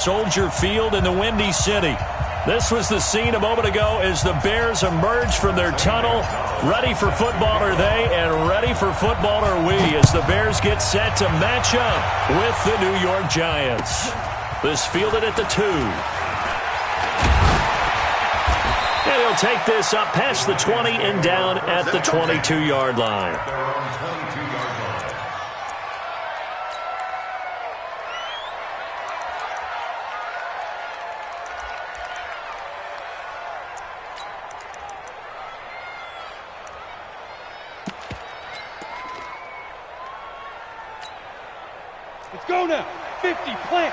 Soldier Field in the Windy City. This was the scene a moment ago as the Bears emerged from their tunnel. Ready for football are they, and ready for football are we as the Bears get set to match up with the New York Giants. This fielded at the 2. And he'll take this up past the 20 and down at the 22-yard line. Let's go now. 50, plant.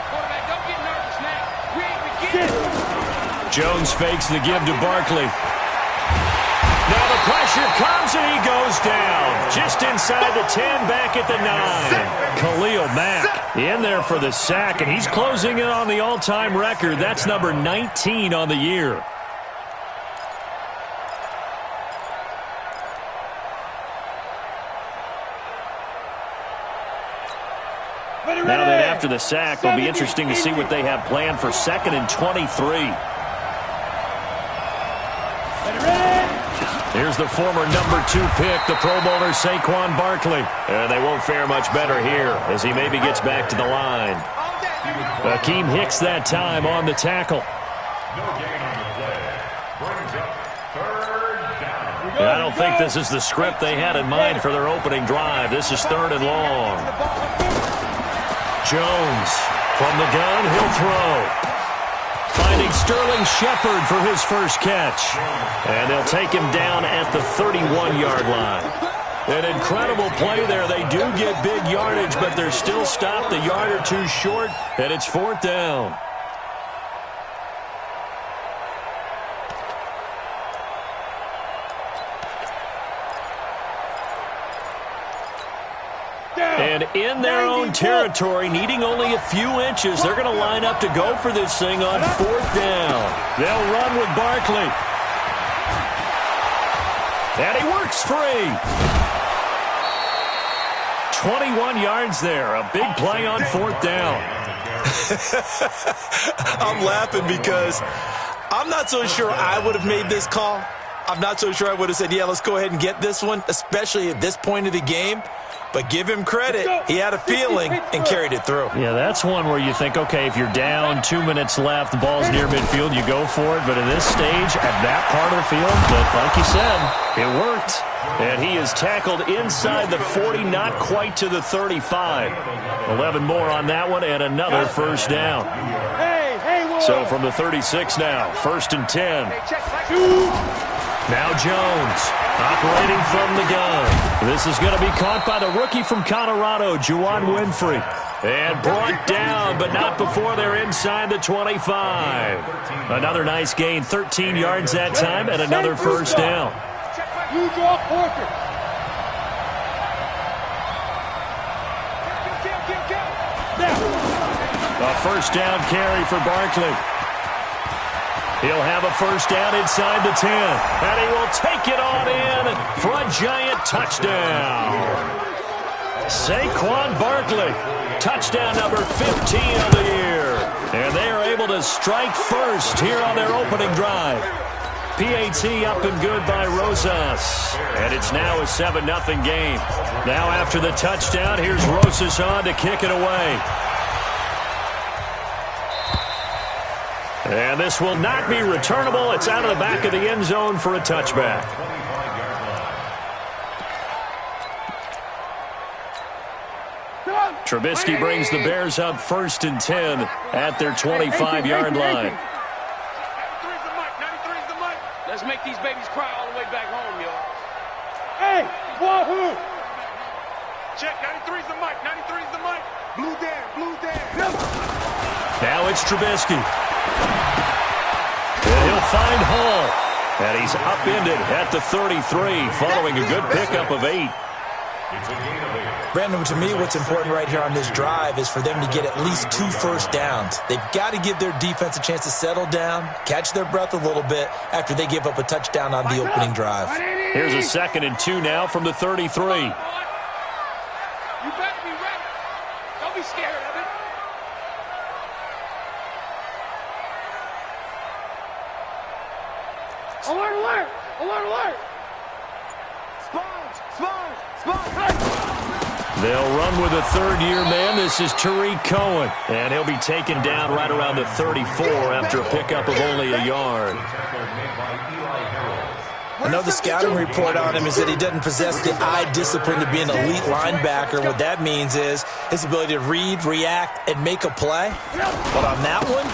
Quarterback, don't get nervous now. We ain't beginning. Jones fakes the give to Barkley. Now the pressure comes and he goes down. Just inside the 10, back at the 9. Khalil Mack in there for the sack, and he's closing in on the all-time record. That's number 19 on the year. Now that after the sack, it'll be interesting to see what they have planned for 2nd and 23. Here's the former number 2 pick, the Pro Bowler Saquon Barkley. And they won't fare much better here as he maybe gets back to the line. Akeem Hicks that time on the tackle. I don't think this is the script they had in mind for their opening drive. This is 3rd and long. Jones from the gun, he'll throw. Finding Sterling Shepard for his first catch. And they'll take him down at the 31-yard line. An incredible play there. They do get big yardage, but they're still stopped a yard or 2 short, and it's 4th down. And in their own territory, needing only a few inches, they're going to line up to go for this thing on 4th down. They'll run with Barkley. And he works free. 21 yards there. A big play on 4th down. I'm laughing because I'm not so sure I would have made this call. I'm not so sure I would have said, yeah, let's go ahead and get this one, especially at this point of the game. But give him credit. He had a feeling and carried it through. Yeah, that's one where you think, okay, if you're down, 2 minutes left, the ball's near midfield, you go for it. But at this stage, at that part of the field, but like you said, it worked. And he is tackled inside the 40, not quite to the 35. 11 more on that one, and another first down. So from the 36 now, 1st and 10. Now Jones, operating from the gun. This is going to be caught by the rookie from Colorado, Juwan Winfrey. And brought down, but not before they're inside the 25. Another nice gain, 13 yards that time, and another first down. You draw portrait. A first down carry for Barkley. He'll have a first down inside the 10. And he will take it on in for a giant touchdown. Saquon Barkley, touchdown number 15 of the year. And they are able to strike first here on their opening drive. PAT up and good by Rosas. And it's now a 7-0 game. Now after the touchdown, here's Rosas on to kick it away. And this will not be returnable. It's out of the back of the end zone for a touchback. Trubisky brings the Bears up 1st and 10 at their 25-yard line. 93's the mic. 93's the mic. Let's make these babies cry all the way back home, y'all. Hey, wahoo! Check, 93's the mic. 93's the mic. Blue down, blue down. Now it's Trubisky. And he'll find Hall. And he's upended at the 33 following a good pickup of 8. Brandon, to me, what's important right here on this drive is for them to get at least 2 first downs. They've got to give their defense a chance to settle down, catch their breath a little bit after they give up a touchdown on the opening drive. Here's a 2nd and 2 now from the 33. You better be ready. Don't be scared of it. Alert, alert! Alert, alert! They'll run with a third-year man. This is Tariq Cohen, and he'll be taken down right around the 34 after a pickup of only a yard. Another scouting report on him is that he doesn't possess the eye discipline to be an elite linebacker. What that means is his ability to read, react, and make a play. But on that one,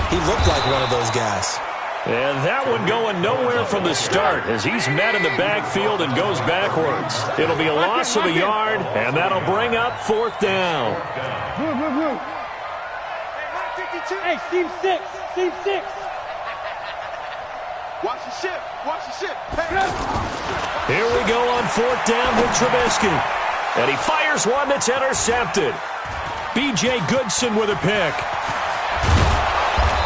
he looked like one of those guys. And that one going nowhere from the start as he's met in the backfield and goes backwards. It'll be a loss of a yard, and that'll bring up fourth down. Hey, seam 6. Seam 6. Watch the ship. Watch the ship. Here we go on fourth down with Trubisky. And he fires one that's intercepted. B.J. Goodson with a pick.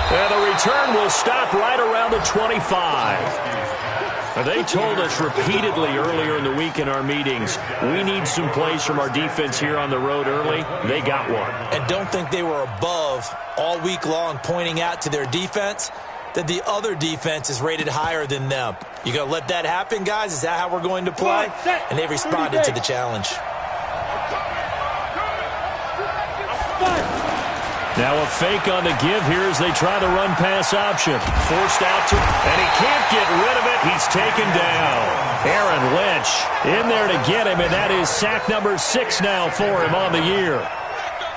And the return will stop right around the 25. They told us repeatedly earlier in the week in our meetings, we need some plays from our defense here on the road early. They got one. And don't think they were above all week long pointing out to their defense that the other defense is rated higher than them. You going to let that happen, guys? Is that how we're going to play? And they responded to the challenge. Now a fake on the give here as they try the run-pass option. Forced out to, and he can't get rid of it. He's taken down. Aaron Lynch in there to get him, and that is sack number 6 now for him on the year.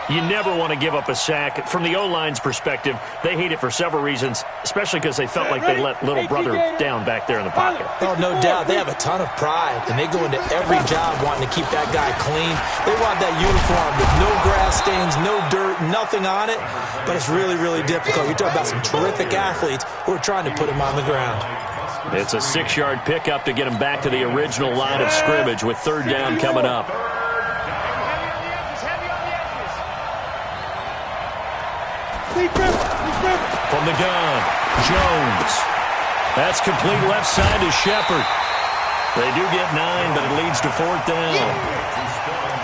You never want to give up a sack. From the O-line's perspective, they hate it for several reasons, especially because they felt like they let little brother down back there in the pocket. Oh, no doubt. They have a ton of pride, and they go into every job wanting to keep that guy clean. They want that uniform with no grass stains, no dirt, nothing on it, but it's really, really difficult. You're talking about some terrific athletes who are trying to put him on the ground. It's a 6-yard pickup to get him back to the original line of scrimmage with third down coming up. From the gun, Jones. That's complete left side to Shepard. They do get 9, but it leads to fourth down.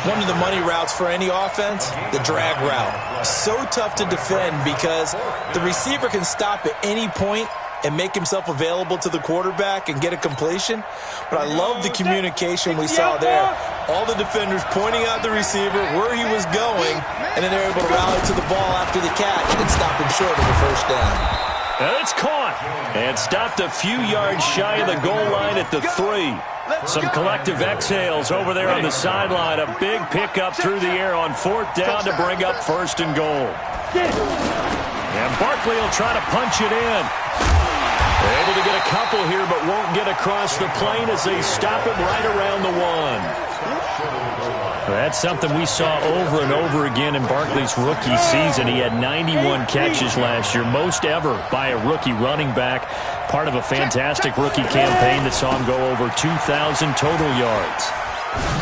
One of the money routes for any offense, the drag route. So tough to defend because the receiver can stop at any point and make himself available to the quarterback and get a completion. But I love the communication we saw there. All the defenders pointing out the receiver, where he was going, and then they're able to rally to the ball after the catch and stop him short of the first down. And it's caught and stopped a few yards shy of the goal line at the 3. Some collective exhales over there on the sideline. A big pickup through the air on fourth down to bring up first and goal. And Barkley will try to punch it in. They're able to get a couple here, but won't get across the plane as they stop him right around the 1. That's something we saw over and over again in Barkley's rookie season. He had 91 catches last year, most ever by a rookie running back. Part of a fantastic rookie campaign that saw him go over 2,000 total yards.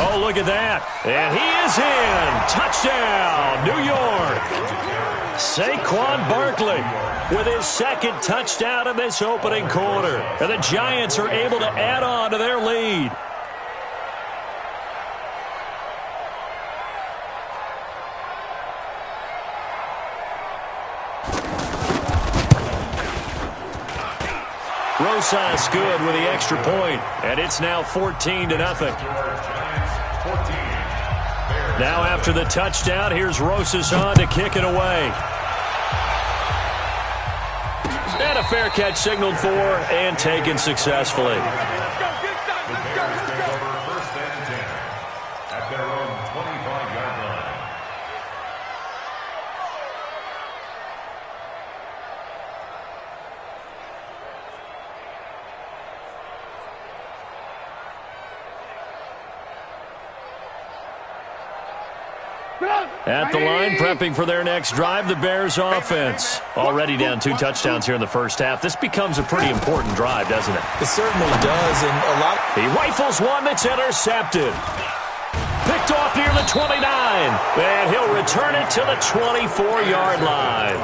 Oh, look at that. And he is in. Touchdown, New York. Saquon Barkley with his second touchdown in this opening quarter. And the Giants are able to add on to their lead. Rosas good with the extra point, and it's now 14-0. Now after the touchdown, here's Rosas on to kick it away. And a fair catch signaled for and taken successfully. At their own 25-yard line. At the line, prepping for their next drive, the Bears offense. Already down 2 touchdowns here in the first half. This becomes a pretty important drive, doesn't it? It certainly does, and a lot. He rifles one that's intercepted. Picked off near the 29, and he'll return it to the 24-yard line.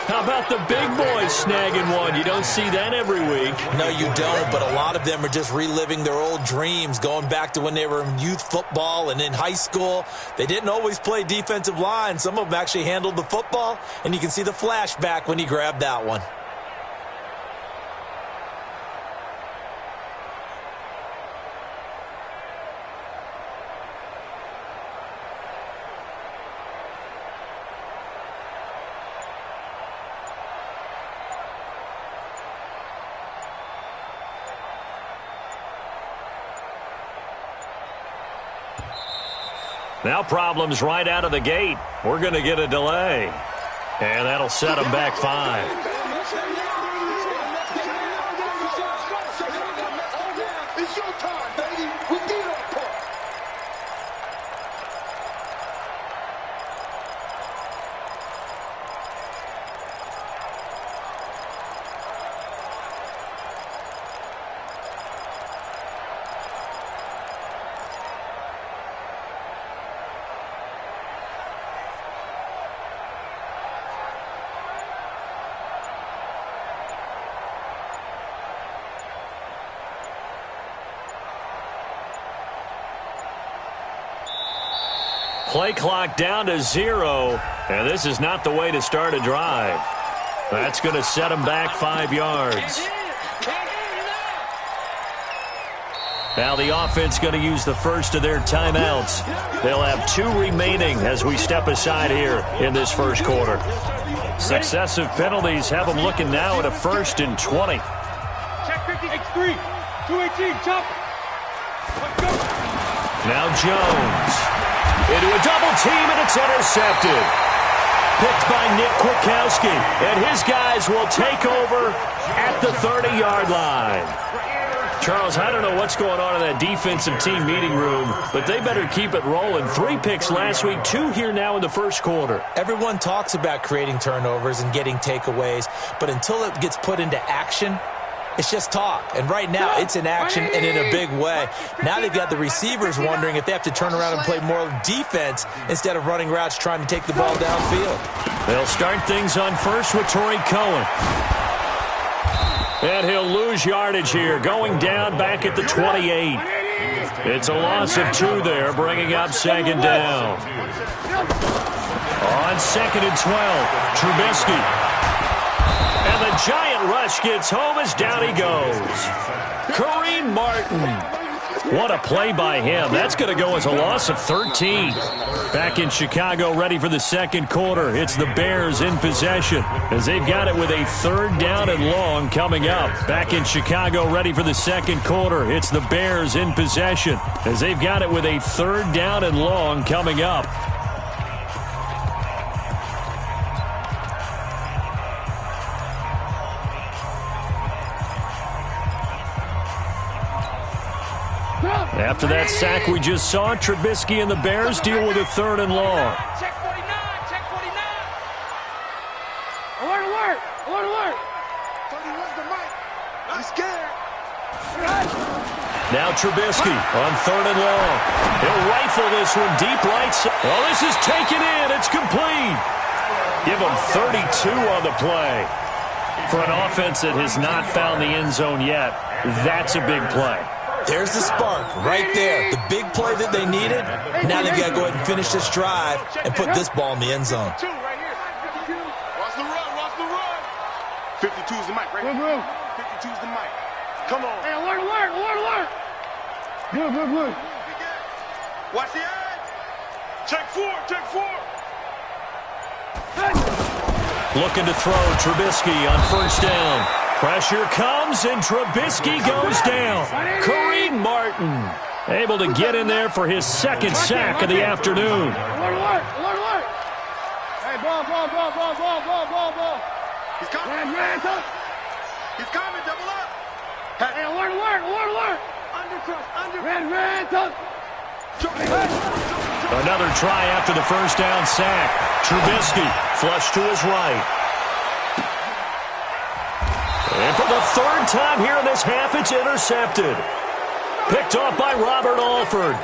How about the big boys snagging one? You don't see that every week. No, you don't, but a lot of them are just reliving their old dreams, going back to when they were in youth football and in high school. They didn't always play defensive line. Some of them actually handled the football, and you can see the flashback when he grabbed that one. Now problems right out of the gate. We're going to get a delay. And that'll set them back 5. It's your time, baby. We did our part. Play clock down to 0, and this is not the way to start a drive. That's going to set them back 5 yards. Now the offense going to use the first of their timeouts. They'll have 2 remaining as we step aside here in this first quarter. Successive penalties have them looking now at a 1st and 20. Check 50, X3, 218, chop. Now Jones. Into a double team, and it's intercepted. Picked by Nick Kwiatkowski, and his guys will take over at the 30-yard line. Charles, I don't know what's going on in that defensive team meeting room, but they better keep it rolling. 3 picks last week, 2 here now in the first quarter. Everyone talks about creating turnovers and getting takeaways, but until it gets put into action, it's just talk. And right now, it's in action and in a big way. Now they've got the receivers wondering if they have to turn around and play more defense instead of running routes trying to take the ball downfield. They'll start things on first with Torrey Cohen. And he'll lose yardage here, going down back at the 28. It's a loss of 2 there, bringing up 2nd down. On 2nd and 12, Trubisky. And the giant rush gets home as down he goes. Kareem Martin. What a play by him. That's going to go as a loss of 13. Back in Chicago, ready for the second quarter. It's the Bears in possession as they've got it with a 3rd down and long coming up. Back in Chicago, ready for the second quarter. It's the Bears in possession as they've got it with a 3rd down and long coming up. After that sack we just saw, Trubisky and the Bears deal with a 3rd and long. Check 49, check 49. Alert, alert, alert, alert. 31's the mic. I'm scared. Now Trubisky on 3rd and long. He'll rifle this one deep right side. Well, this is taken in. It's complete. Give him 32 on the play. For an offense that has not found the end zone yet, that's a big play. There's the spark right there. The big play that they needed. Now they've got to go ahead and finish this drive and put this ball in the end zone. 2 right here. 52. Watch the run, watch the run. 52's the mic, right here. 52's the mic. Come on. Hey, alert, alert, alert, alert. Good, good, good. Watch the edge. Check 4, check 4. Looking to throw Trubisky on 1st down. Pressure comes, and Trubisky goes down. Kareem Martin able to get in there for his 2nd sack of the afternoon. Alert, alert, alert, alert. Hey, ball, ball, ball, ball, ball, ball, ball, ball. He's coming. Ran, touch. He's coming, double up. Hey, alert, alert, alert, alert. Ran, touch. Another try after the 1st down sack. Trubisky flush to his right. And for the 3rd time here in this half, it's intercepted. Picked off by Robert Alford.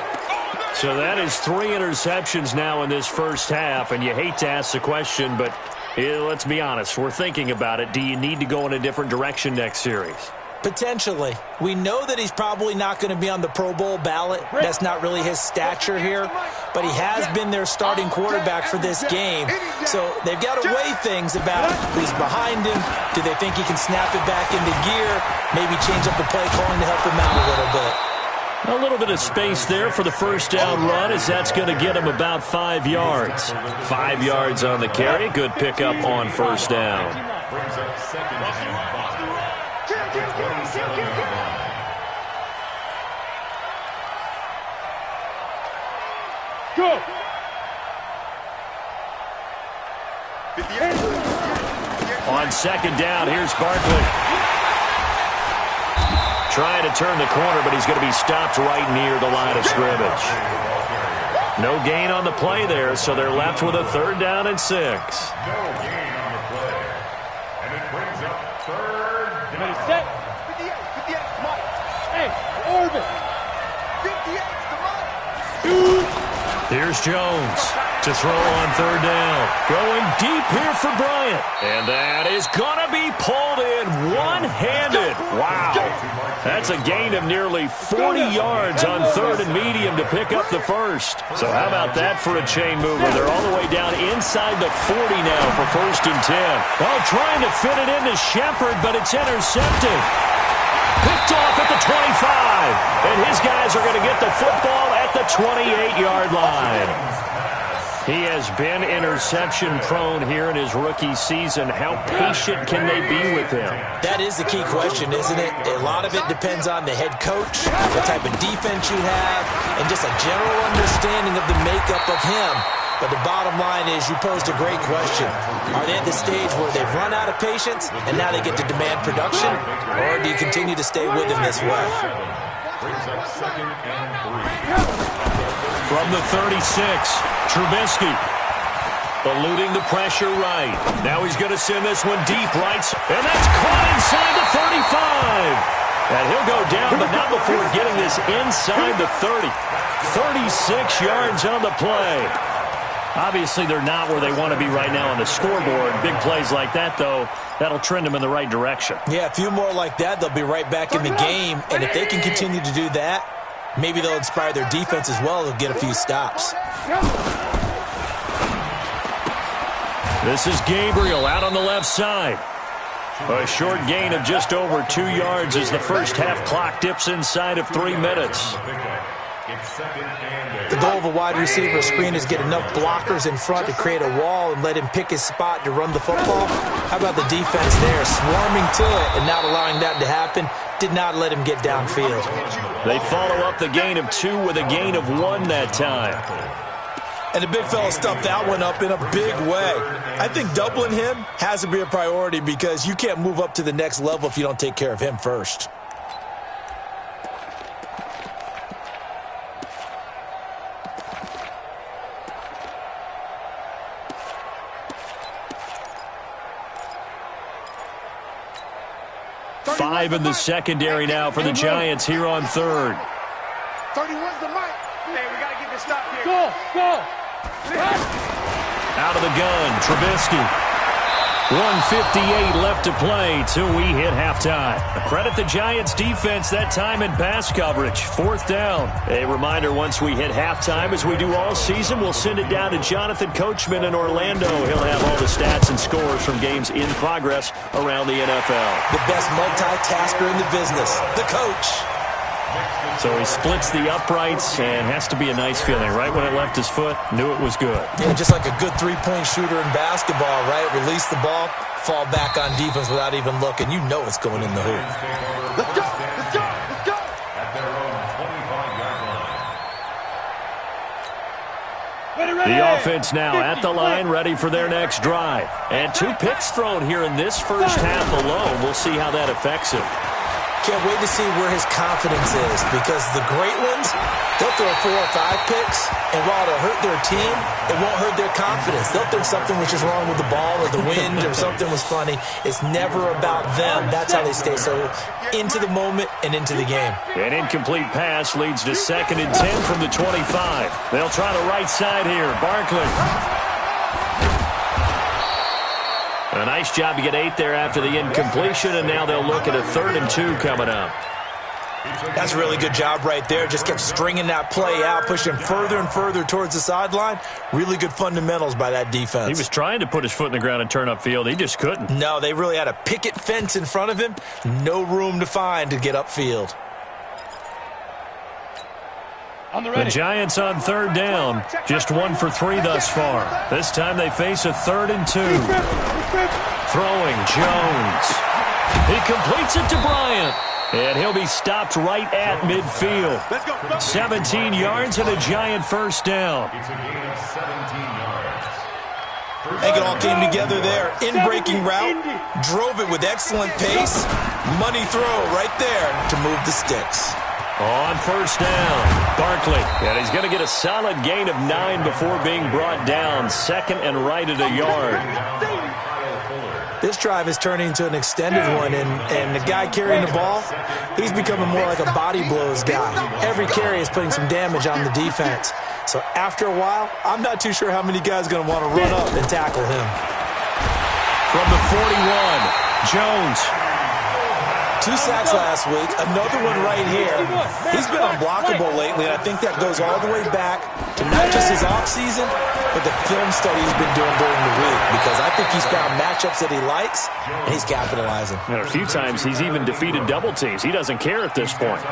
So that is 3 interceptions now in this first half, and you hate to ask the question, but let's be honest, we're thinking about it. Do you need to go in a different direction next series? Potentially. We know that he's probably not going to be on the Pro Bowl ballot. That's not really his stature here. But he has been their starting quarterback for this game. So they've got to weigh things about who's behind him. Do they think he can snap it back into gear? Maybe change up the play calling to help him out a little bit. A little bit of space there for the 1st down run, as that's going to get him about 5 yards. 5 yards on the carry. Good pickup on 1st down. Brings up 2nd and 5. go. 58. On second down, here's Barkley. Trying to turn the corner, but he's going to be stopped right near the line of scrimmage. No gain on the play there, so they're left with a 3rd down and 6. No gain on the play. And it brings up 3rd down. Ready, set. 58, Mike. Hey, orbit. 58, Mike. Here's Jones to throw on 3rd down. Going deep here for Bryant. And that is going to be pulled in one-handed. Wow. That's a gain of nearly 40 yards on 3rd and medium to pick up the first. So how about that for a chain mover? They're all the way down inside the 40 now for 1st and 10. Oh, trying to fit it into Shepard, but it's intercepted. Picked off at the 25. And his guys are going to get the football at the 28-yard line. He has been interception-prone here in his rookie season. How patient can they be with him? That is the key question, isn't it? A lot of it depends on the head coach, what type of defense you have, and just a general understanding of the makeup of him. But the bottom line is you posed a great question. Are they at the stage where they've run out of patience and now they get to demand production? Or do you continue to stay with him this way? Brings up 2nd and 3. From the 36, Trubisky eluding the pressure right. Now he's going to send this one deep right, and that's caught inside the 35. And he'll go down, but not before getting this inside the 30. 36 yards on the play. Obviously, they're not where they want to be right now on the scoreboard. Big plays like that, though, that'll trend them in the right direction. Yeah, a few more like that, they'll be right back in the game. And if they can continue to do that, maybe they'll inspire their defense as well and get a few stops. This is Gabriel out on the left side. A short gain of just over 2 yards as the first half clock dips inside of 3 minutes. The goal of a wide receiver screen is get enough blockers in front to create a wall and let him pick his spot to run the football. How about the defense there, swarming to it and not allowing that to happen? Did not let him get downfield. They follow up the gain of 2 with a gain of 1 that time. And the big fella stuffed that one up in a big way. I think doubling him has to be a priority because you can't move up to the next level if you don't take care of him first. Five in the secondary now for the Giants here on 3rd. 31's the mic. Hey, we got to get this stop here. Go. Out of the gun, Trubisky. 1:58 left to play till we hit halftime. Credit the Giants defense that time in pass coverage. 4th down. A reminder, once we hit halftime, as we do all season, we'll send it down to Jonathan Coachman in Orlando. He'll have all the stats and scores from games in progress around the NFL. The best multitasker in the business, the coach. So he splits the uprights and has to be a nice feeling. Right when it left his foot, knew it was good. Yeah, just like a good three-point shooter in basketball, right? Release the ball, fall back on defense without even looking. You know it's going in the hoop. Let's go. Let's go. Let's go. At their own 25-yard line. The offense now at the line, ready for their next drive. And 2 picks thrown here in this first half alone. We'll see how that affects him. Can't wait to see where his confidence is because the great ones, they'll throw 4 or 5 picks, and while it'll hurt their team, it won't hurt their confidence. They'll think something was just wrong with the ball or the wind or something was funny. It's never about them. That's how they stay so into the moment and into the game. An incomplete pass leads to 2nd and 10 from the 25. They'll try the right side here. Barkley. A nice job to get 8 there after the incompletion, and now they'll look at a 3rd and 2 coming up. That's a really good job right there. Just kept stringing that play out, pushing further and further towards the sideline. Really good fundamentals by that defense. He was trying to put his foot in the ground and turn upfield. He just couldn't. No, they really had a picket fence in front of him. No room to find to get upfield. The Giants on 3rd down. Just 1 for 3 thus far. This time they face a 3rd and 2. Throwing Jones. He completes it to Bryant. And he'll be stopped right at midfield. 17 yards and a Giant first down. It's a gain of 17 yards. I think it all came together there. In-breaking route, drove it with excellent pace. Money throw right there to move the sticks. On first down, Barkley. And he's going to get a solid gain of 9 before being brought down. Second and right at a yard. This drive is turning into an extended one, and the guy carrying the ball, he's becoming more like a body blows guy. Every carry is putting some damage on the defense. So after a while, I'm not too sure how many guys are going to want to run up and tackle him. From the 41, Jones. 2 sacks last week, another one right here. He's been unblockable lately, and I think that goes all the way back to not just his offseason, but the film study he's been doing during the week, because I think he's found matchups that he likes, and he's capitalizing. And a few times he's even defeated double teams. He doesn't care at this point.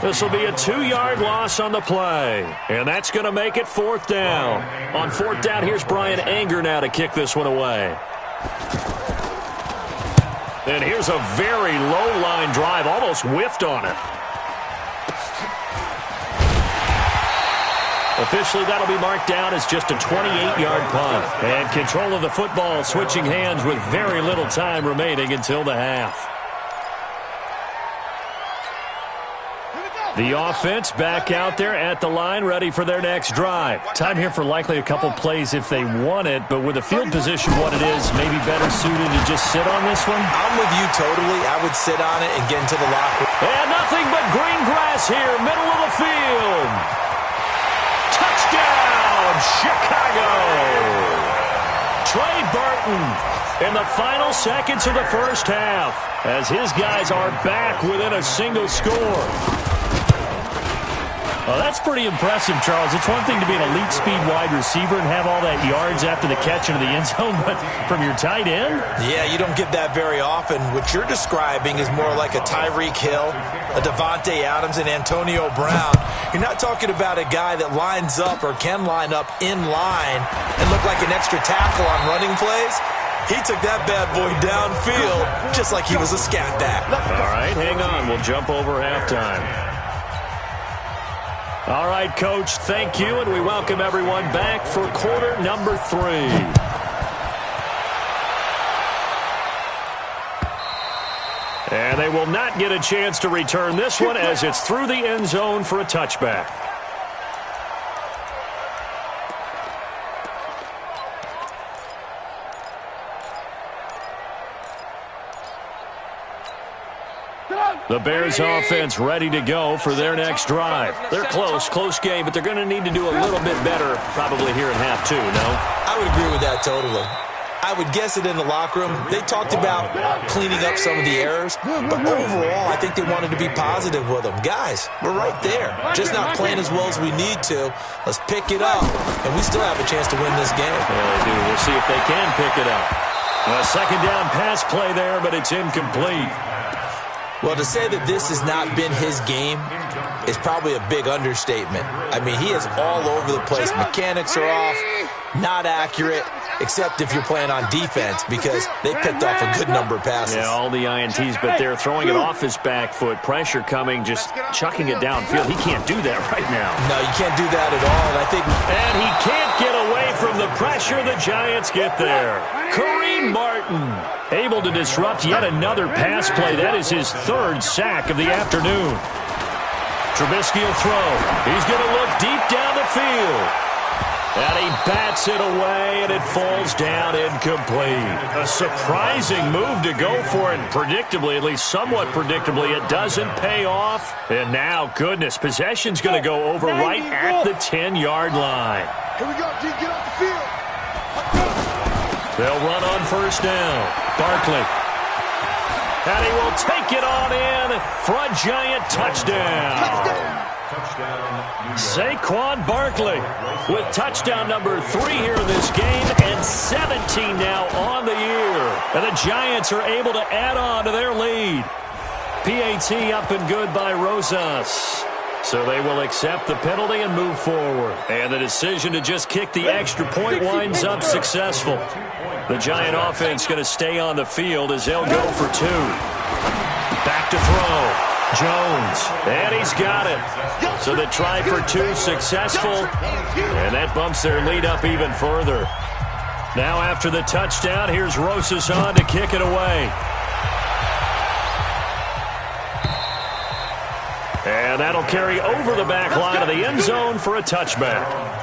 This will be a 2-yard loss on the play, and that's going to make it fourth down. On fourth down, here's Brian Anger now to kick this one away. And here's a very low-line drive, almost whiffed on it. Officially, that'll be marked down as just a 28-yard punt. And control of the football switching hands with very little time remaining until the half. The offense back out there at the line, ready for their next drive. Time here for likely a couple plays if they want it, but with the field position what it is, maybe better suited to just sit on this one? I'm with you totally. I would sit on it and get into the locker room. And nothing but green grass here, middle of the field. Touchdown, Chicago! Trey Burton in the final seconds of the first half as his guys are back within a single score. Well, that's pretty impressive, Charles. It's one thing to be an elite speed wide receiver and have all that yards after the catch into the end zone, but from your tight end? Yeah, you don't get that very often. What you're describing is more like a Tyreek Hill, a Devontae Adams, and Antonio Brown. You're not talking about a guy that lines up or can line up in line and look like an extra tackle on running plays. He took that bad boy downfield just like he was a scat back. All right, hang on. We'll jump over halftime. All right, Coach, thank you, and we welcome everyone back for quarter number 3. And they will not get a chance to return this one as it's through the end zone for a touchback. The Bears offense ready to go for their next drive. They're close game, but they're going to need to do a little bit better probably here in half 2, no? I would agree with that totally. I would guess it in the locker room. They talked about cleaning up some of the errors, but overall, I think they wanted to be positive with them. Guys, we're right there. Just not playing as well as we need to. Let's pick it up, and we still have a chance to win this game. Yeah, they do. We'll see if they can pick it up. A second down pass play there, but it's incomplete. Well, to say that this has not been his game is probably a big understatement. I mean, he is all over the place. Mechanics are off, not accurate, except if you're playing on defense because they picked off a good number of passes. Yeah, all the INTs, but they're throwing it off his back foot. Pressure coming, just chucking it downfield. He can't do that right now. No, you can't do that at all. And he can't get away from the pressure. The Giants get there. Kareem Martin able to disrupt yet another pass play. That is his 3rd sack of the afternoon. Trubisky will throw. He's going to look deep down the field. And he bats it away, and it falls down incomplete. A surprising move to go for it. Predictably, at least somewhat predictably, it doesn't pay off. And now, goodness, possession's going to go over right at the 10-yard line. Here we go, G. Get off the field. They'll run on first down. Barkley. And he will take it on in for a Giant touchdown. Saquon Barkley with touchdown number 3 here in this game and 17 now on the year. And the Giants are able to add on to their lead. PAT up and good by Rosas. So they will accept the penalty and move forward. And the decision to just kick the extra point winds up successful. The Giant offense going to stay on the field as they'll go for 2. Back to throw. Jones, and he's got it. So the try for two successful, and that bumps their lead up even further. Now after the touchdown, here's Rosas on to kick it away. And that'll carry over the back line of the end zone for a touchback.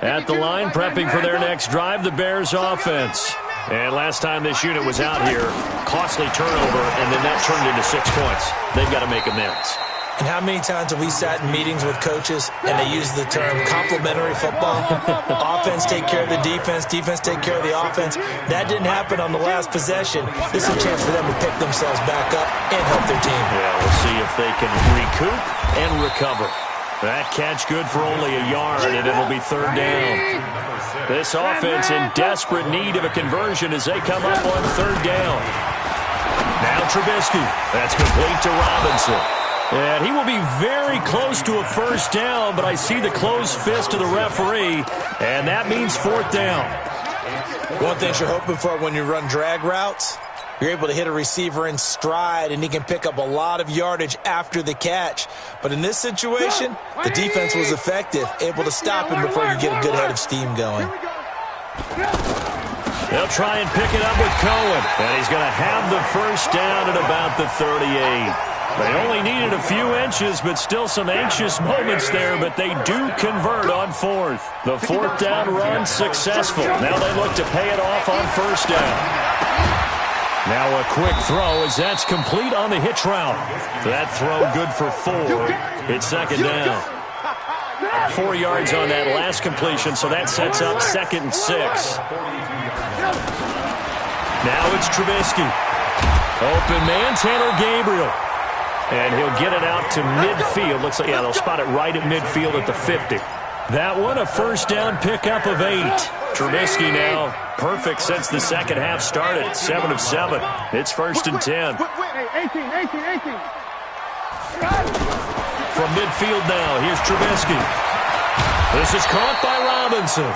At the line, prepping for their next drive, the Bears offense. And last time this unit was out here, costly turnover, and then that turned into 6 points. They've got to make amends. And how many times have we sat in meetings with coaches and they use the term complementary football? Offense take care of the defense, defense take care of the offense. That didn't happen on the last possession. This is a chance for them to pick themselves back up and help their team. Yeah, we'll see if they can recoup and recover. That catch good for only a yard, and it'll be third down. This offense in desperate need of a conversion as they come up on third down. Now Trubisky. That's complete to Robinson. And he will be very close to a first down, but I see the closed fist of the referee, and that means fourth down. One thing you're hoping for when you run drag routes, you're able to hit a receiver in stride, and he can pick up a lot of yardage after the catch. But in this situation, the defense was effective, able to stop him before you get a good head of steam going. They'll try and pick it up with Cohen, and he's going to have the first down at about the 38. They only needed a few inches, but still some anxious moments there, but they do convert on fourth. The fourth down run successful. Now they look to pay it off on first down. Now a quick throw as that's complete on the hitch route. That throw good for 4. It's second down. 4 yards on that last completion, so that sets up 2nd and 6. Now it's Trubisky. Open man, Tanner Gabriel. And he'll get it out to midfield. Looks like, yeah, they'll spot it right at midfield at the 50. That one, a first down pickup of 8. Trubisky now perfect since the second half started. 7 of 7. It's 1st and 10. 18. From midfield now, here's Trubisky. This is caught by Robinson.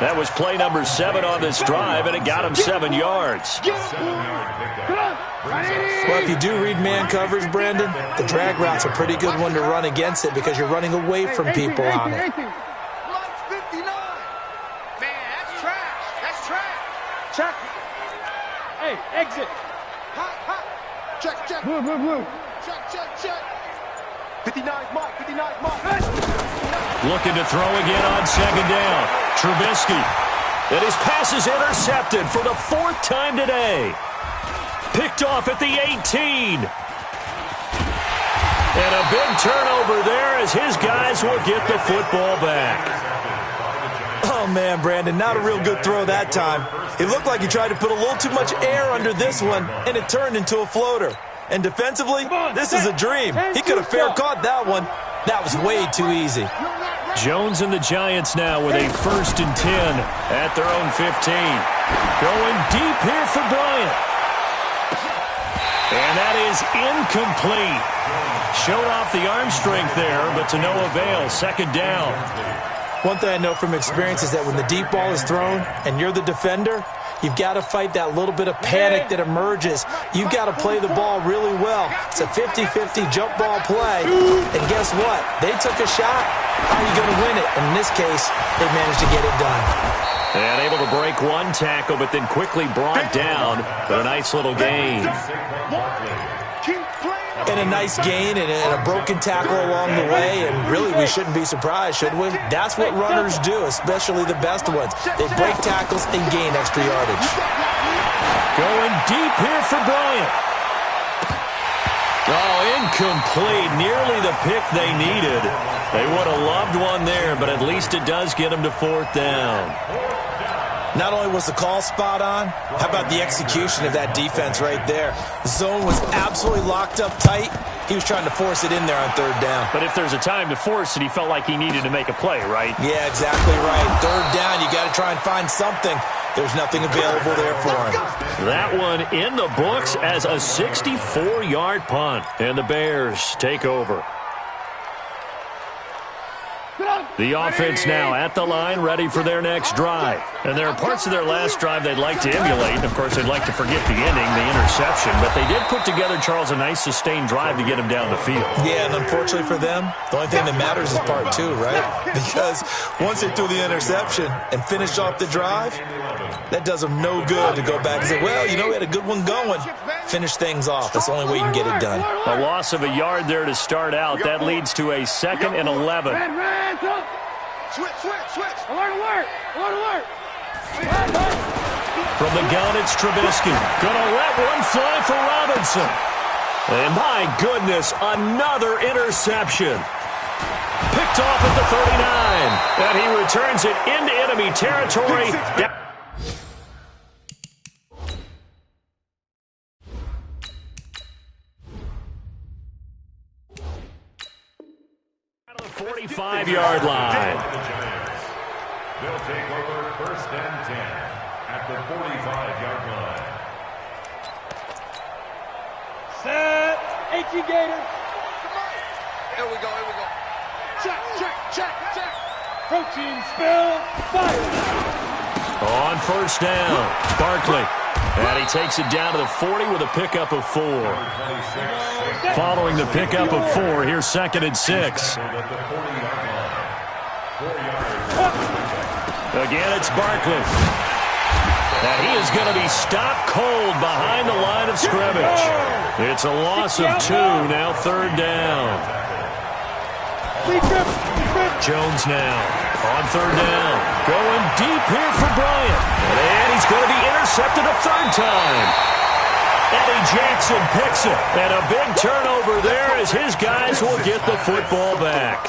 That was play number 7 on this drive, and it got him 7 yards. Well, if you do read man coverage, Brandon, the drag route's a pretty good one to run against it because you're running away from people on it. 59. Man, that's trash. That's trash. Check. Hey, exit. Hot. Check. Blue. Check. 59's Mike. Looking to throw again on second down. Trubisky. And his pass is intercepted for the 4th time today. Picked off at the 18. And a big turnover there as his guys will get the football back. Oh, man, Brandon, not a real good throw that time. It looked like he tried to put a little too much air under this one, and it turned into a floater. And defensively, this is a dream. He could have fair caught that one. That was way too easy. Jones and the Giants now with a 1st and 10 at their own 15. Going deep here for Bryant. And that is incomplete. Showed off the arm strength there, but to no avail. 2nd down. One thing I know from experience is that when the deep ball is thrown and you're the defender, you've got to fight that little bit of panic that emerges. You've got to play the ball really well. It's a 50-50 jump ball play. And guess what? They took a shot. How are you going to win it? And in this case, they managed to get it done. And able to break one tackle, but then quickly brought down. But a nice little gain. And a nice gain and a broken tackle along the way. And really, we shouldn't be surprised, should we? That's what runners do, especially the best ones. They break tackles and gain extra yardage. Going deep here for Bryant. Oh, incomplete. Nearly the pick they needed. They would have loved one there, but at least it does get them to 4th down. Not only was the call spot on, how about the execution of that defense right there? The zone was absolutely locked up tight, He was trying to force it in there on third down. But if there's a time to force it, he felt like he needed to make a play, right? Yeah, exactly right. Third down, you got to try and find something. There's nothing available there for him. That one in the books as a 64-yard punt. And the Bears take over. The offense now at the line, ready for their next drive. And there are parts of their last drive they'd like to emulate. And, of course, they'd like to forget the ending, the interception. But they did put together, Charles, a nice sustained drive to get him down the field. Yeah, and unfortunately for them, the only thing that matters is part two, right? Because once they threw the interception and finished off the drive, that does them no good to go back and say, well, you know, we had a good one going. Finish things off. That's the only way you can get it done. A loss of a yard there to start out. That leads to a 2nd and 11. Switch. Alert. From the gun, it's Trubisky. Gonna let one fly for Robinson. And my goodness, another interception. Picked off at the 39. And he returns it into enemy territory. 45-yard line. They'll take over 1st and 10 at the 45-yard line. Set. HE Gator. Here we go. Check. Protein spill. Fire. On 1st down, Barkley. And he takes it down to the 40 with a pickup of 4. Following the pickup of 4, here's 2nd and 6. Again, it's Barkley. And he is going to be stopped cold behind the line of scrimmage. It's a loss of 2, now 3rd down. Jones now on 3rd down. Going deep here for Bryant. And he's going to be intercepted a 3rd time. Eddie Jackson picks it. And a big turnover there as his guys will get the football back.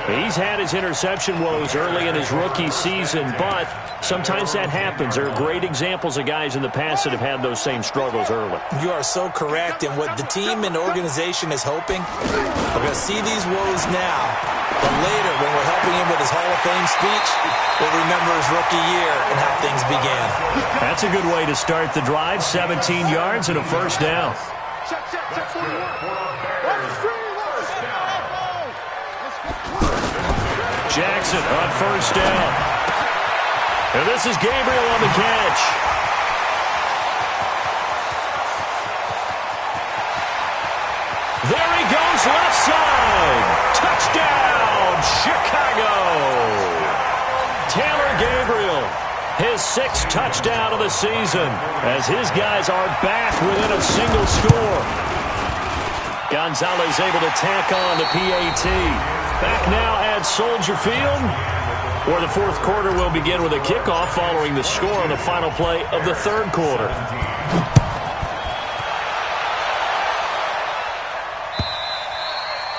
He's had his interception woes early in his rookie season, but sometimes that happens. There are great examples of guys in the past that have had those same struggles early. You are so correct. And what the team and organization is hoping, we're going to see these woes now, but later when we're helping him with his Hall of Fame speech, we'll remember his rookie year and how things began. That's a good way to start the drive. 17 yards and a 1st down. Check 41. Jackson on 1st down. And this is Gabriel on the catch. There he goes, left side. Touchdown, Chicago. Taylor Gabriel, his 6th touchdown of the season, as his guys are back within a single score. Gonzalez able to tack on the PAT. Back now at Soldier Field, where the 4th quarter will begin with a kickoff following the score on the final play of the 3rd quarter.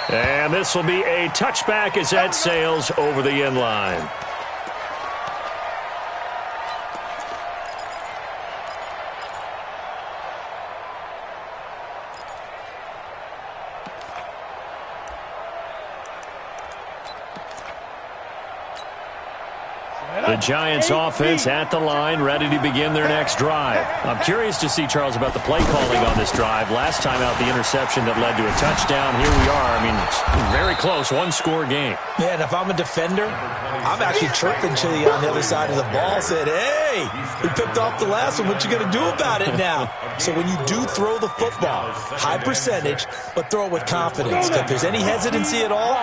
And this will be a touchback as that sails over the end line. The Giants offense at the line, ready to begin their next drive. I'm curious to see, Charles, about the play calling on this drive. Last time out, the interception that led to a touchdown. Here we are. I mean, it's very close, one-score game. Yeah, and if I'm a defender, I'm actually chirping Chili on the other side of the ball, said, hey, we picked off the last one. What you going to do about it now? So when you do throw the football, high percentage, but throw it with confidence. If there's any hesitancy at all,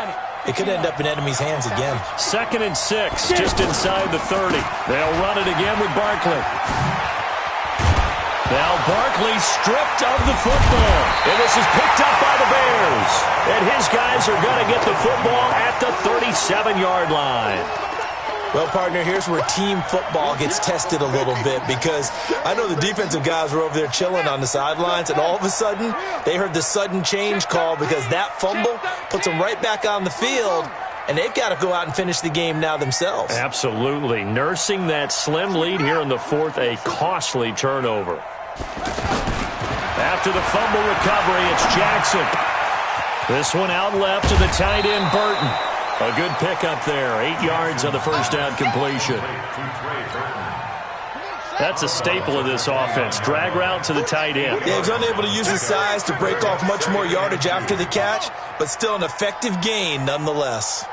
it could end up in enemy's hands again. 2nd and 6, just inside the 30. They'll run it again with Barkley. Now Barkley stripped of the football. And this is picked up by the Bears. And his guys are going to get the football at the 37-yard line. Well, partner, here's where team football gets tested a little bit, because I know the defensive guys were over there chilling on the sidelines, and all of a sudden, they heard the sudden change call because that fumble puts them right back on the field, and they've got to go out and finish the game now themselves. Absolutely. Nursing that slim lead here in the 4th, a costly turnover. After the fumble recovery, it's Jackson. This one out left to the tight end, Burton. A good pickup there. 8 yards on the first down completion. That's a staple of this offense. Drag route to the tight end. Yeah, he was unable to use his size to break off much more yardage after the catch, but still an effective gain nonetheless.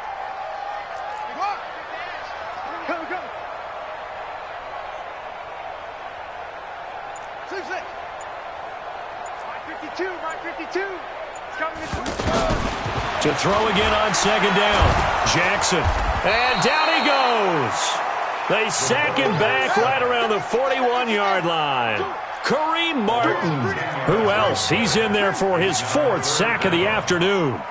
To throw again on second down. Jackson. And down he goes. They sack him back right around the 41-yard line. Kareem Martin. Who else? He's in there for his 4th sack of the afternoon.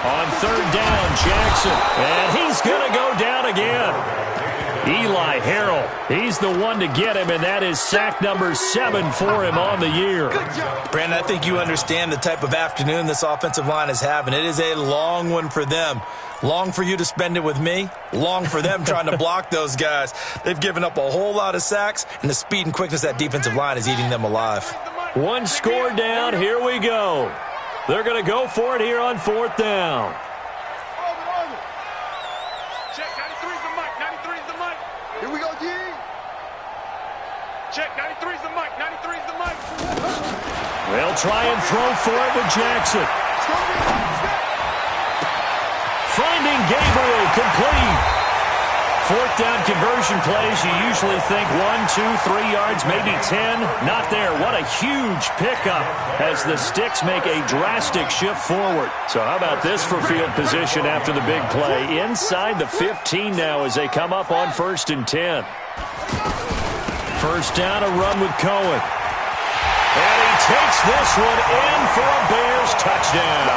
On third down, Jackson. And he's going to go down again. Eli Harrell, he's the one to get him, and that is sack number 7 for him on the year. Brandon, I think you understand the type of afternoon this offensive line is having. It is a long one for them. Long for you to spend it with me. Long for them trying to block those guys. They've given up a whole lot of sacks, and the speed and quickness of that defensive line is eating them alive. One score down. Here we go. They're going to go for it here on 4th down. Check, 93's the mic. 93's the mic. Here we go, G. Check, 93's the mic. 93's the mic. They'll try and throw for it with Jackson. Finding Gabriel, complete. 4th down conversion plays, you usually think 1, 2, 3 yards, maybe 10. Not there. What a huge pickup as the Sticks make a drastic shift forward. So how about this for field position after the big play? Inside the 15 now as they come up on 1st and 10. First down, a run with Cohen. And he takes this one in for a Bears touchdown.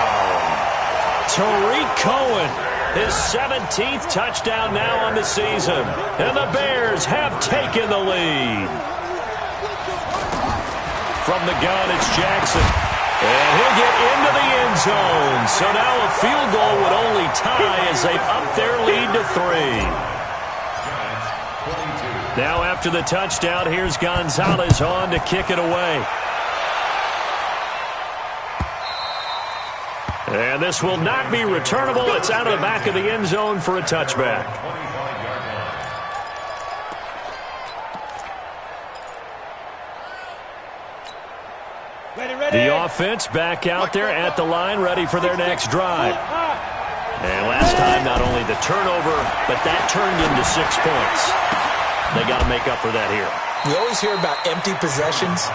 Tariq Cohen, his 17th touchdown now on the season. And the Bears have taken the lead. From the gun, it's Jackson. And he'll get into the end zone. So now a field goal would only tie as they've upped their lead to 3. Now after the touchdown, here's Gonzalez on to kick it away. And this will not be returnable. It's out of the back of the end zone for a touchback. The offense back out there at the line, ready for their next drive. And last time, not only the turnover, but that turned into 6 points. They got to make up for that here. We always hear about empty possessions.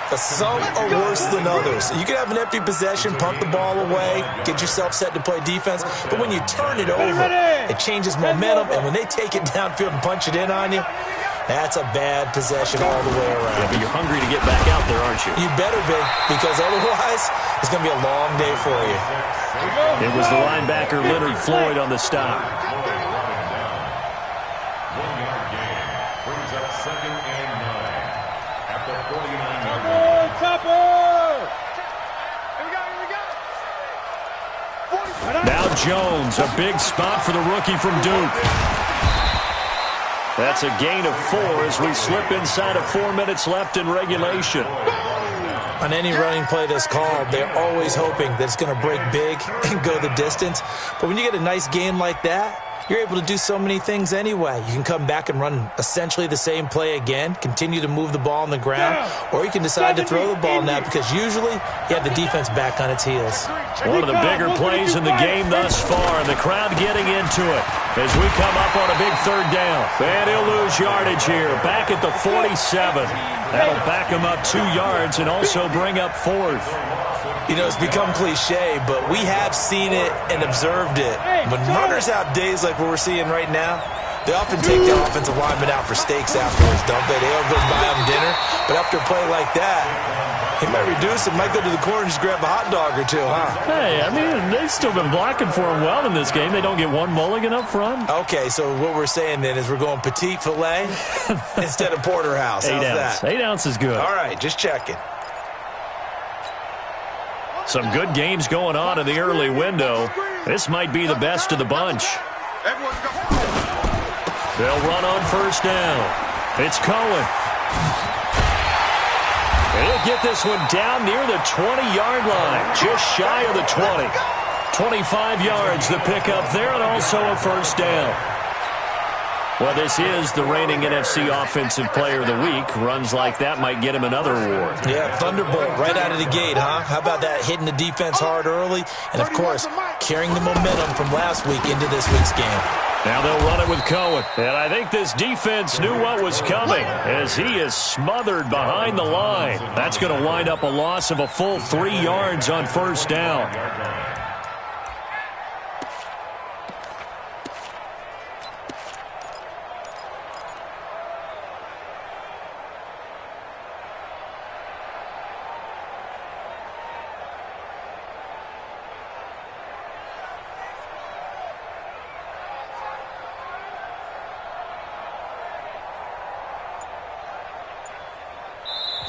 But some are worse than others. You can have an empty possession, punt the ball away, get yourself set to play defense. But when you turn it over, it changes momentum. And when they take it downfield and punch it in on you, that's a bad possession all the way around. Yeah, but you're hungry to get back out there, aren't you? You better be, because otherwise it's going to be a long day for you. It was the linebacker Leonard Floyd on the stop. 1-yard gain brings up 2nd and 9 at the 49-yard line. Now Jones, a big spot for the rookie from Duke. That's a gain of 4 as we slip inside of 4 minutes left in regulation. On any running play that's called, they're always hoping that it's going to break big and go the distance. But when you get a nice game like that, you're able to do so many things anyway. You can come back and run essentially the same play again, continue to move the ball on the ground, or you can decide to throw the ball now because usually you have the defense back on its heels. One of the bigger plays in the game thus far, and the crowd getting into it as we come up on a big 3rd down. And he'll lose yardage here, back at the 47. That'll back him up 2 yards and also bring up 4th. You know, it's become cliche, but we have seen it and observed it. When runners have days like what we're seeing right now, they often take the offensive lineman out for steaks afterwards, don't they? They all go buy them dinner. But after a play like that, he might reduce it, might go to the corner and just grab a hot dog or two, huh? Hey, I mean, they've still been blocking for him well in this game. They don't get one mulligan up front. Okay, so what we're saying then is we're going petite filet instead of porterhouse. How's 8 ounce. that? 8 ounce is good. All right, just checking. Some good games going on in the early window. This might be the best of the bunch. They'll run on 1st down. It's Cohen. He'll get this one down near the 20-yard line, just shy of the 20. 25 yards the pickup there, and also a first down. Well, this is the reigning NFC Offensive Player of the Week. Runs like that might get him another award. Yeah, Thunderbolt right out of the gate, huh? How about that, hitting the defense hard early? And, of course, carrying the momentum from last week into this week's game. Now they'll run it with Cohen. And I think this defense knew what was coming as he is smothered behind the line. That's going to wind up a loss of a full 3 yards on first down.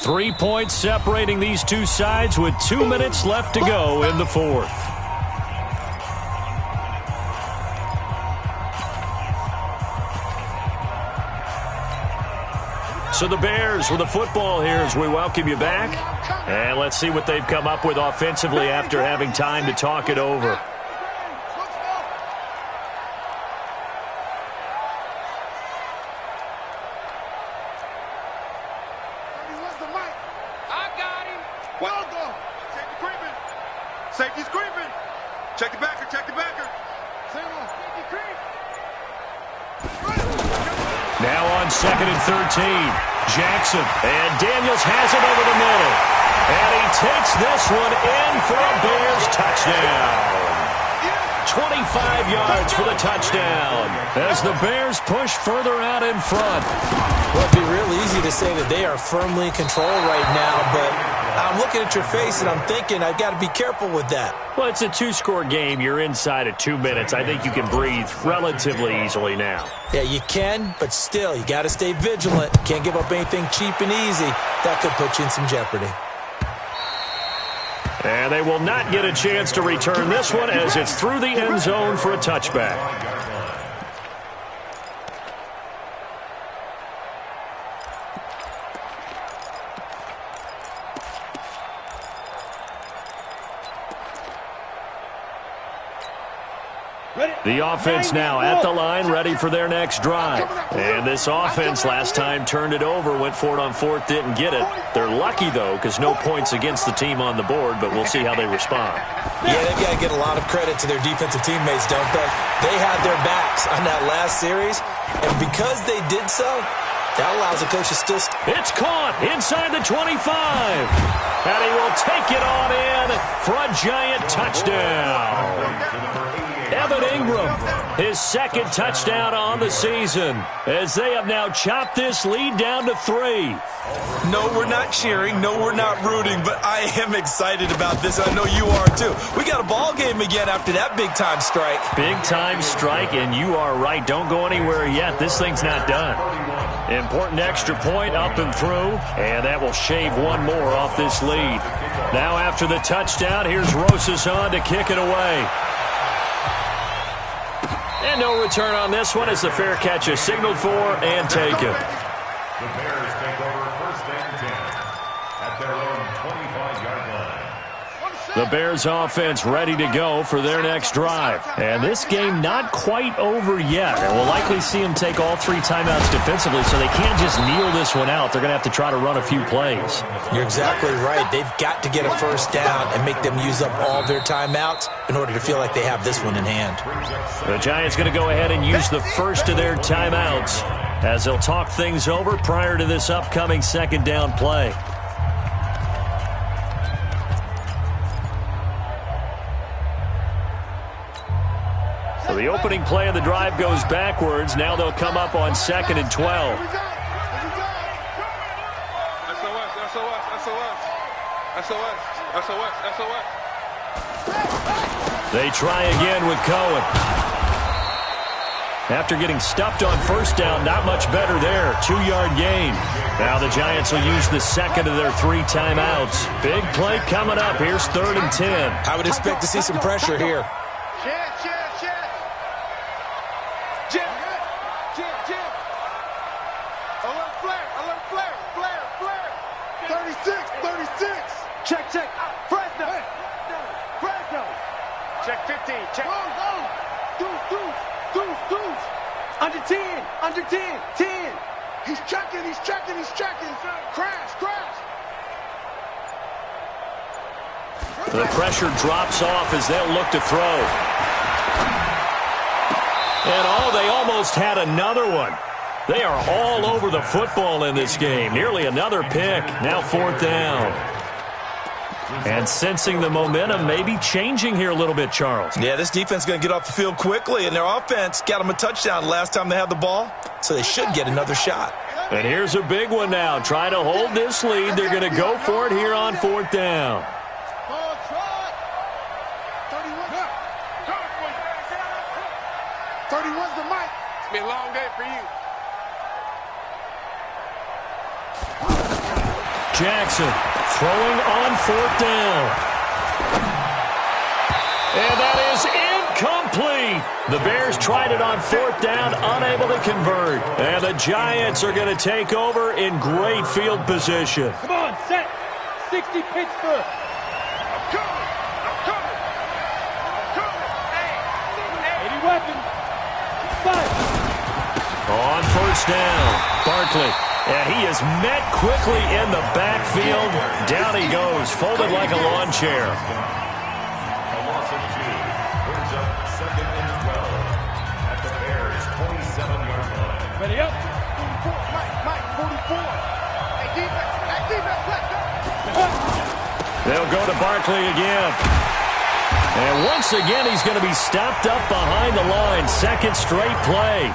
Three points separating these two sides with 2 minutes left to go in the fourth. So the Bears with the football here as we welcome you back. And let's see what they've come up with offensively after having time to talk it over. Safety's creeping. Check the backer, check the backer. Now on 2nd and 13. Jackson, and Daniels has it over the middle. And he takes this one in for a Bears touchdown. 25 yards for the touchdown as the Bears push further out in front. Well, it'd be real easy to say that they are firmly in control right now, but I'm looking at your face and I'm thinking I've got to be careful with that. Well, it's a 2-score game. You're inside of 2 minutes. I think you can breathe relatively easily now. Yeah, you can, but still, you got to stay vigilant. Can't give up anything cheap and easy. That could put you in some jeopardy. And they will not get a chance to return this one as it's through the end zone for a touchback. The offense now at the line, ready for their next drive. And this offense last time turned it over, went for it on fourth, didn't get it. They're lucky, though, because no points against the team on the board, but we'll see how they respond. Yeah, they've got to get a lot of credit to their defensive teammates, don't they? They had their backs on that last series, and because they did so, that allows the coach to still... It's caught inside the 25. And he will take it on in for a giant touchdown. Evan Ingram, his second touchdown on the season, as they have now chopped this lead down to 3. No, we're not cheering. No, we're not rooting, but I am excited about this. I know you are, too. We got a ball game again after that big-time strike. Big-time strike, and you are right. Don't go anywhere yet. This thing's not done. Important extra point up and through, and that will shave one more off this lead. Now after the touchdown, here's Rosas on to kick it away. And no return on this one as the fair catch is signaled for and taken. The Bears take over first and 10 at their own 25-yard line. The Bears offense ready to go for their next drive. And this game not quite over yet. And we'll likely see them take all 3 timeouts defensively, so they can't just kneel this one out. They're going to have to try to run a few plays. You're exactly right. They've got to get a first down and make them use up all their timeouts in order to feel like they have this one in hand. The Giants going to go ahead and use the first of their timeouts as they'll talk things over prior to this upcoming second down play. So the opening play of the drive goes backwards. Now they'll come up on 2nd and 12. They try again with Cohen. After getting stuffed on first down, not much better there. 2-yard gain. Now the Giants will use the second of their 3 timeouts. Big play coming up. Here's 3rd and 10. I would expect to see some pressure here. Check. Deuce. Under 10, under 10, 10. He's checking. Crash. The pressure drops off as they'll look to throw. And they almost had another one. They are all over the football in this game. Nearly another pick. Now 4th down. And sensing the momentum may be changing here a little bit, Charles. Yeah, this defense is going to get off the field quickly, and their offense got them a touchdown last time they had the ball, so they should get another shot. And here's a big one now. Trying to hold this lead. They're going to go for it here on 4th down. 31's the mic. It's been a long day for you. Jackson throwing on 4th down. And that is incomplete. The Bears tried it on 4th down, unable to convert. And the Giants are going to take over in great field position. Come on, set. 60 Pittsburgh. I'm coming. Hey. 80 weapon. 5. On 1st down, Barkley. And he is met quickly in the backfield. Down he goes, folded like a lawn chair. A loss of 2 brings up 2nd and 12 at the Bears' 27-yard line. Ready up. 44, Mike, 44. Hey, defense, let's go. They'll go to Barkley again. And once again, he's going to be stopped up behind the line. 2nd straight play.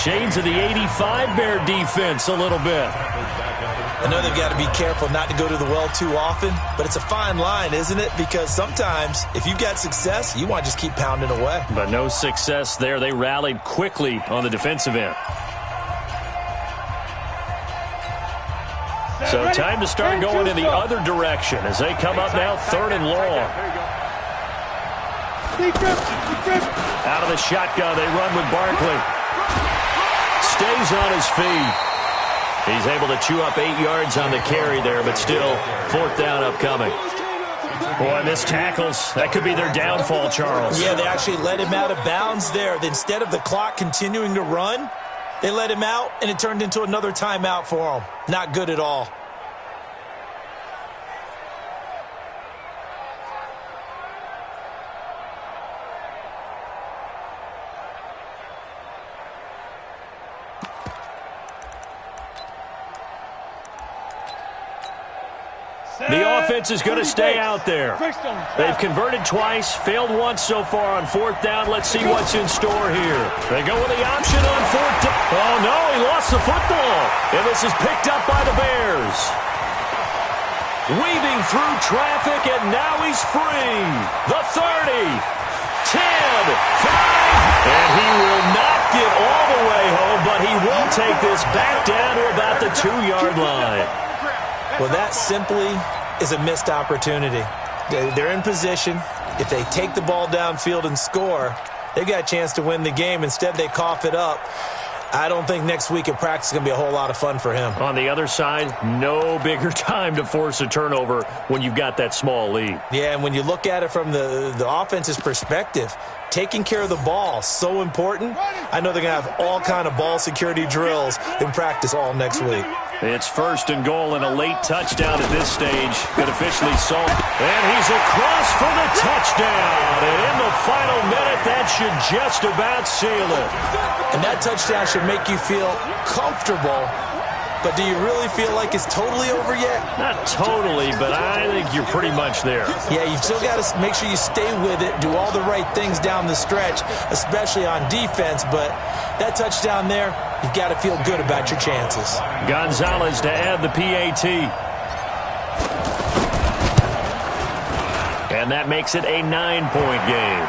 Shades of the 85 Bear defense a little bit. I know they've got to be careful not to go to the well too often, but it's a fine line, isn't it? Because sometimes, if you've got success, you want to just keep pounding away. But no success there. They rallied quickly on the defensive end. So time to start going in the other direction as they come up now 3rd and long. Out of the shotgun, they run with Barkley. Stays on his feet. He's able to chew up 8 yards on the carry there, but still 4th down upcoming. Boy, missed tackles. That could be their downfall, Charles. Yeah, they actually let him out of bounds there. Instead of the clock continuing to run, they let him out, and it turned into another timeout for him. Not good at all. The offense is going to stay out there. They've converted twice, failed once so far on 4th down. Let's see what's in store here. They go with the option on 4th down. Oh, no, he lost the football. And this is picked up by the Bears. Weaving through traffic, and now he's free. The 30, 10, 5. And he will not get all the way home, but he will take this back down to about the 2-yard line. Well, that simply is a missed opportunity. They're in position. If they take the ball downfield and score, they've got a chance to win the game. Instead, they cough it up. I don't think next week at practice is going to be a whole lot of fun for him. On the other side, no bigger time to force a turnover when you've got that small lead. Yeah, and when you look at it from the offense's perspective, taking care of the ball, so important. I know they're going to have all kind of ball security drills in practice all next week. It's 1st and goal and a late touchdown at this stage. Could officially solve. And he's across for the touchdown. And in the final minute, that should just about seal it. And that touchdown should make you feel comfortable. But do you really feel like it's totally over yet? Not totally, but I think you're pretty much there. Yeah, you've still got to make sure you stay with it, do all the right things down the stretch, especially on defense. But that touchdown there, you've got to feel good about your chances. Gonzalez to add the PAT. And that makes it a 9-point game.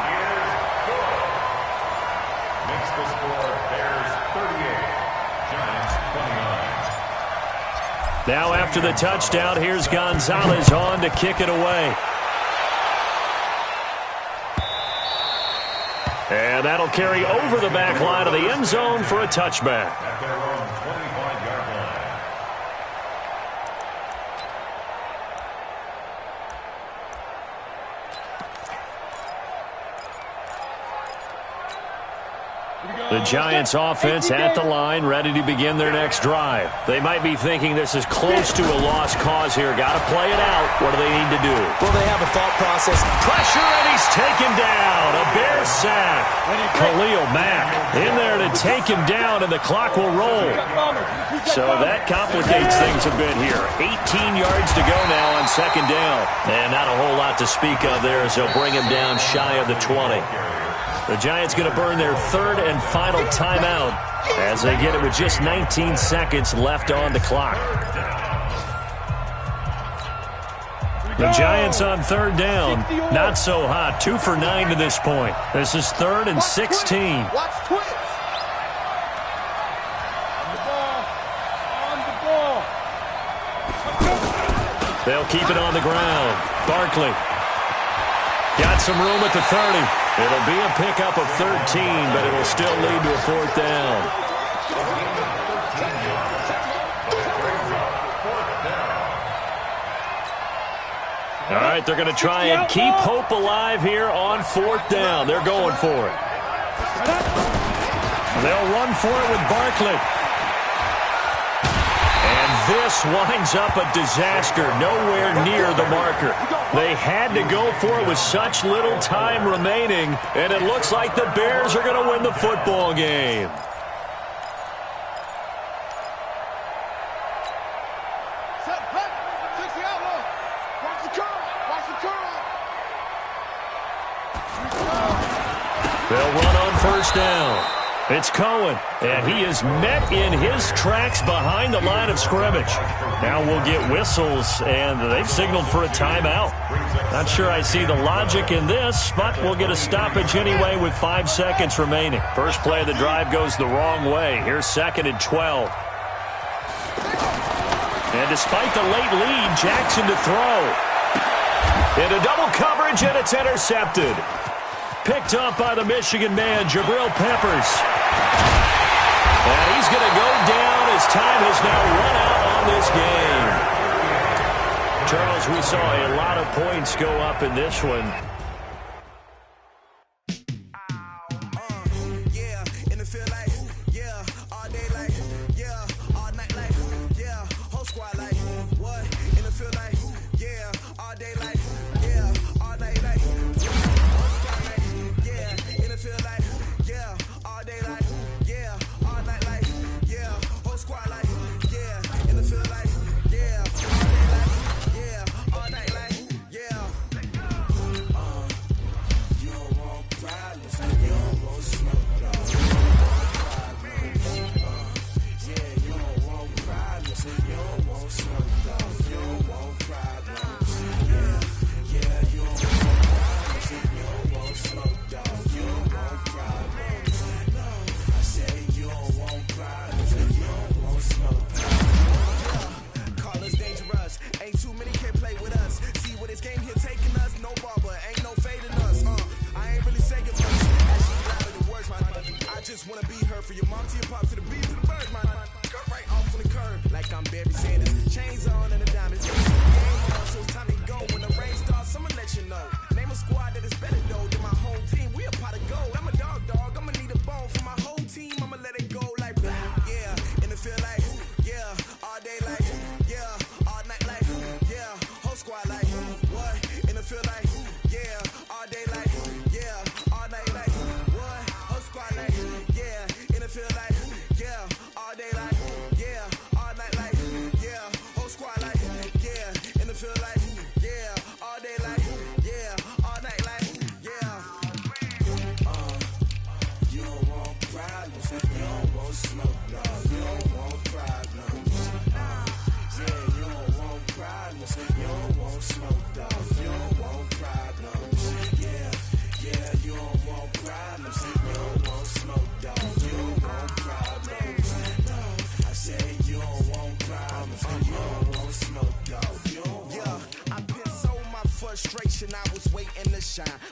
Makes the score Bears 38, Giants 29. Now after the touchdown, here's Gonzalez on to kick it away. And that'll carry over the back line of the end zone for a touchback. At their own 25-yard line. The Giants offense at the line, ready to begin their next drive. They might be thinking this is close to a lost cause here. Got to play it out. What do they need to do? Well, they have a thought process. Pressure, and he's taken down. A Bear sack. Khalil Mack in there to take him down, and the clock will roll. So that complicates things a bit here. 18 yards to go now on second down. And not a whole lot to speak of there as they'll bring him down shy of the 20. The Giants going to burn their third and final timeout as they get it with just 19 seconds left on the clock. The Giants on third down, not so hot. 2 for 9 to this point. This is 3rd and 16. Watch twitch. On the ball. They'll keep it on the ground. Barkley got some room at the 30. It'll be a pickup of 13, but it'll still lead to a 4th down. All right, they're going to try and keep hope alive here on 4th down. They're going for it. They'll run for it with Barkley. This winds up a disaster, nowhere near the marker. They had to go for it with such little time remaining, and it looks like the Bears are going to win the football game. Set, back. 60 outlaw. Watch the curl. Watch the curl. They'll run on 1st down. It's Cohen, and he is met in his tracks behind the line of scrimmage. Now we'll get whistles, and they've signaled for a timeout. Not sure I see the logic in this, but we'll get a stoppage anyway with 5 seconds remaining. First play of the drive goes the wrong way. Here's 2nd and 12. And despite the late lead, Jackson to throw. Into double coverage, and it's intercepted. Picked up by the Michigan man, Jabril Peppers. And he's going to go down as time has now run out on this game. Charles, we saw a lot of points go up in this one.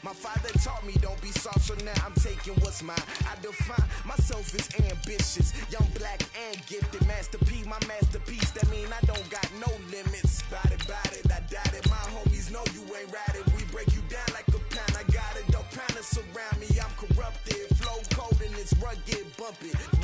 My father taught me don't be soft, so now I'm taking what's mine. I define myself as ambitious, young, black, and gifted. Master P, my masterpiece. That mean I don't got no limits. Bout it, I doubt it. My homies know you ain't ratted. We break you down like a pound. I got it, don't pound to surround me. I'm corrupted, flow cold and it's rugged. it.